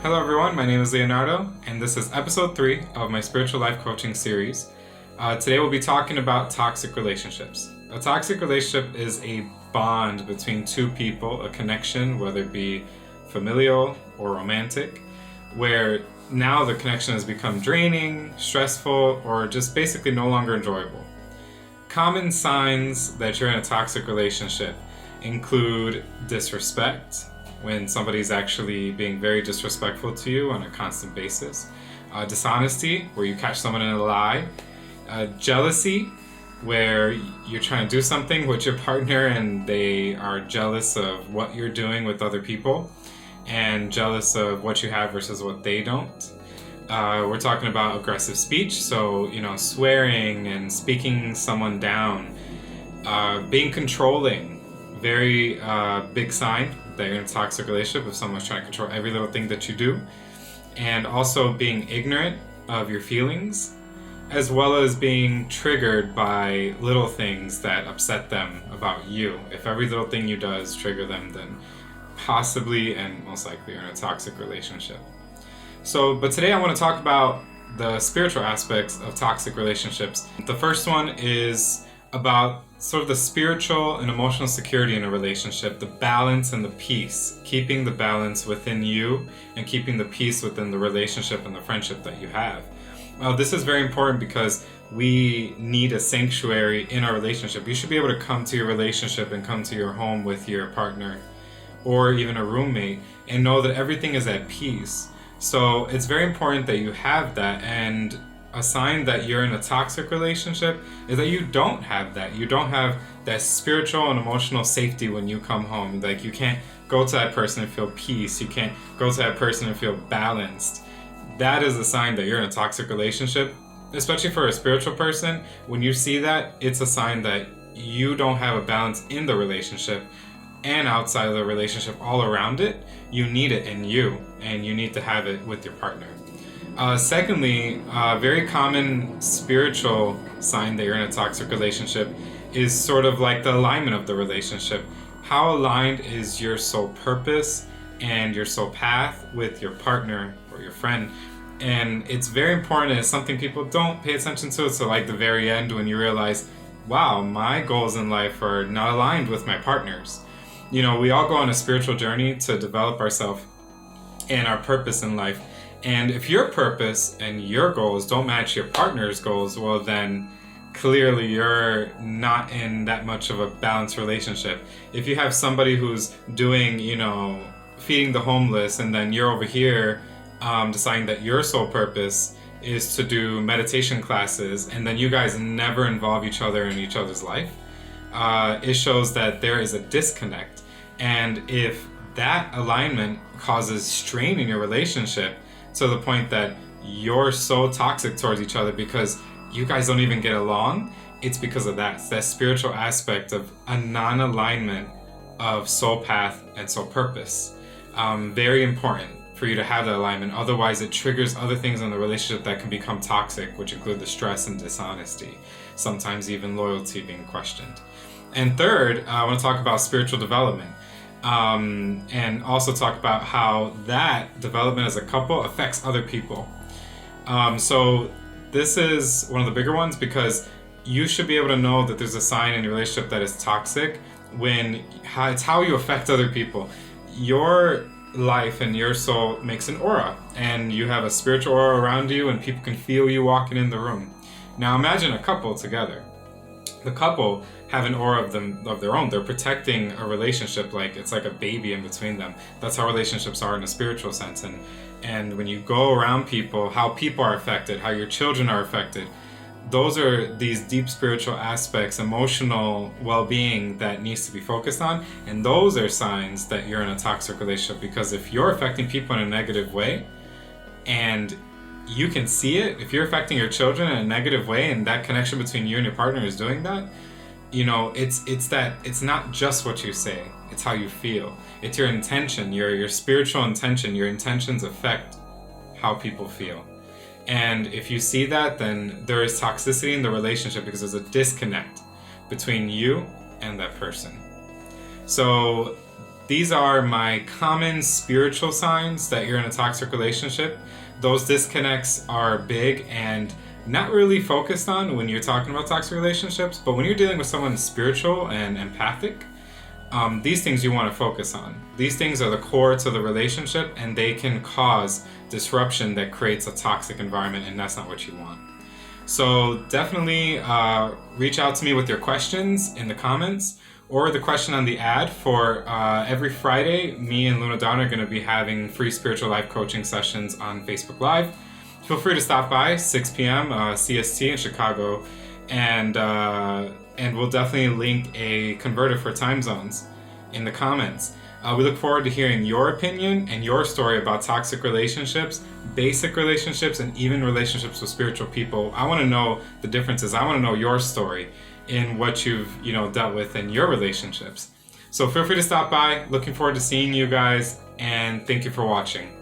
Hello everyone, my name is Leonardo, and this is episode 3 of my spiritual life coaching series. Today we'll be talking about toxic relationships. A toxic relationship is a bond between two people, a connection, whether it be familial or romantic, where now the connection has become draining, stressful, or just basically no longer enjoyable. Common signs that you're in a toxic relationship include disrespect, when somebody's actually being very disrespectful to you on a constant basis. Dishonesty, where you catch someone in a lie. Jealousy, where you're trying to do something with your partner and they are jealous of what you're doing with other people and jealous of what you have versus what they don't. We're talking about aggressive speech, so swearing and speaking someone down. Being controlling, very big sign that you're in a toxic relationship if someone's trying to control every little thing that you do. And also being ignorant of your feelings, as well as being triggered by little things that upset them about you. If every little thing you does trigger them, then possibly and most likely you're in a toxic relationship. But today I want to talk about the spiritual aspects of toxic relationships. The first one is about sort of the spiritual and emotional security in a relationship, the balance and the peace, keeping the balance within you and keeping the peace within the relationship and the friendship that you have. This is very important because we need a sanctuary in our relationship. You should be able to come to your relationship and come to your home with your partner or even a roommate and know that everything is at peace. So it's very important that you have that, and a sign that you're in a toxic relationship is that you don't have that. You don't have that spiritual and emotional safety when you come home. Like, you can't go to that person and feel peace. You can't go to that person and feel balanced. That is a sign that you're in a toxic relationship, especially for a spiritual person. When you see that, it's a sign that you don't have a balance in the relationship and outside of the relationship, all around it. You need it in you, and you need to have it with your partner. Secondly, a very common spiritual sign that you're in a toxic relationship is sort of like the alignment of the relationship. How aligned is your soul purpose and your soul path with your partner or your friend? And it's very important, and it's something people don't pay attention to. So like the very end, when you realize, wow, my goals in life are not aligned with my partner's. We all go on a spiritual journey to develop ourselves and our purpose in life. And if your purpose and your goals don't match your partner's goals, well then clearly you're not in that much of a balanced relationship. If you have somebody who's doing, feeding the homeless, and then you're over here deciding that your sole purpose is to do meditation classes, and then you guys never involve each other in each other's life, it shows that there is a disconnect. And if that alignment causes strain in your relationship, to the point that you're so toxic towards each other because you guys don't even get along, it's because of that spiritual aspect of a non-alignment of soul path and soul purpose. Very important for you to have that alignment. Otherwise, it triggers other things in the relationship that can become toxic, which include the stress and dishonesty, sometimes even loyalty being questioned. And third, I want to talk about spiritual development. And also talk about how that development as a couple affects other people. So this is one of the bigger ones, because you should be able to know that there's a sign in your relationship that is toxic when it's how you affect other people. Your life and your soul makes an aura, and you have a spiritual aura around you, and people can feel you walking in the room. Now imagine a couple together. The couple have an aura of their own. They're protecting a relationship like it's like a baby in between them. That's how relationships are in a spiritual sense. And when you go around people, how people are affected, how your children are affected, those are these deep spiritual aspects, emotional well-being that needs to be focused on. And those are signs that you're in a toxic relationship, because if you're affecting people in a negative way and you can see it, if you're affecting your children in a negative way and that connection between you and your partner is doing that, it's not just what you say, it's how you feel. It's your intention, your spiritual intention. Your intentions affect how people feel. And if you see that, then there is toxicity in the relationship because there's a disconnect between you and that person. So These are my common spiritual signs that you're in a toxic relationship. Those disconnects are big and not really focused on when you're talking about toxic relationships, but when you're dealing with someone spiritual and empathic, these things you want to focus on. These things are the core to the relationship, and they can cause disruption that creates a toxic environment, and that's not what you want. So definitely reach out to me with your questions in the comments, or the question on the ad. For every Friday, me and Leonardo are going to be having free spiritual life coaching sessions on Facebook Live. Feel free to stop by 6 p.m. CST in Chicago, and we'll definitely link a converter for time zones in the comments. We look forward to hearing your opinion and your story about toxic relationships, basic relationships, and even relationships with spiritual people. I want to know the differences. I want to know your story in what you've dealt with in your relationships. So feel free to stop by. Looking forward to seeing you guys, and thank you for watching.